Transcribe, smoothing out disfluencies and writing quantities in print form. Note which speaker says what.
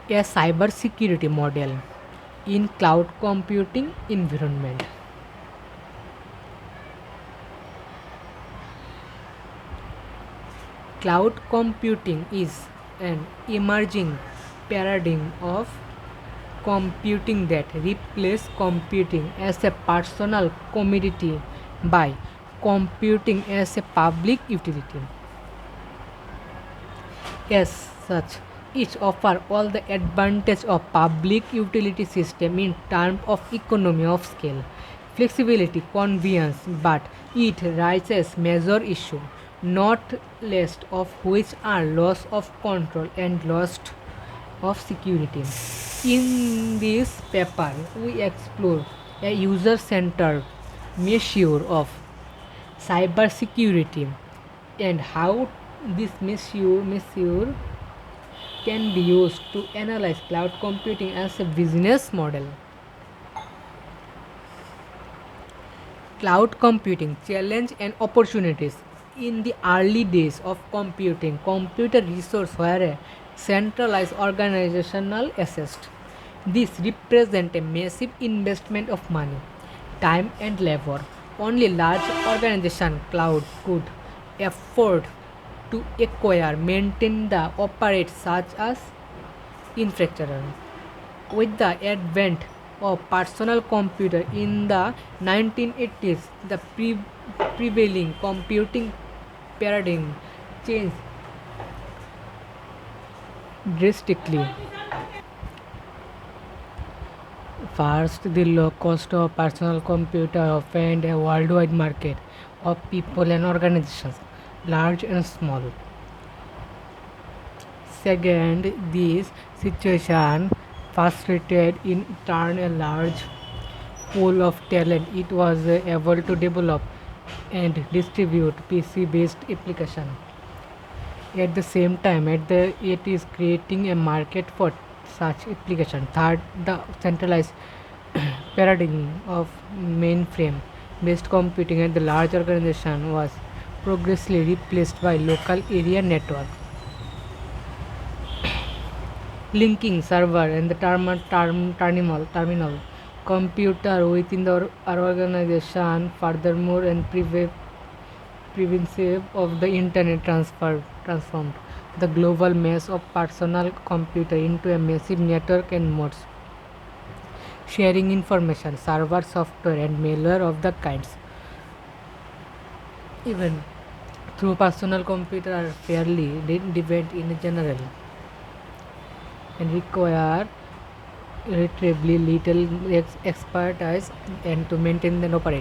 Speaker 1: A cybersecurity model in cloud computing environment. Cloud computing is an emerging paradigm of computing that replaces computing as a personal commodity by computing as a public utility. As such, it offers all the advantage of public utility system in terms of economy of scale, flexibility, convenience, but it raises major issues, not least of which are loss of control and loss of security. In this paper, we explore a user-centered measure of cybersecurity and how this measure can be used to analyze cloud computing as a business model. Cloud computing challenge and opportunities. In the early days of computing, computer resources were a centralized organizational asset. This represents a massive investment of money, time and labor. Only large organization cloud could afford to acquire, maintain the operate such as infrastructure. With the advent of personal computer in the 1980s, the prevailing computing paradigm changed drastically. First, the low cost of personal computer opened a worldwide market of people and organizations, large and small. Second, this situation facilitated in turn a large pool of talent. It was able to develop and distribute PC-based application. At the same time, it is creating a market for such application. Third, the centralized paradigm of mainframe-based computing at the large organization was progressively replaced by local area network linking server and the terminal computer within the our organization. Furthermore, and preventive of the internet transformed the global mass of personal computer into a massive network and modes sharing information, server software and malware of the kinds. Even through personal computer are fairly different in general and require relatively little expertise and to maintain and operate.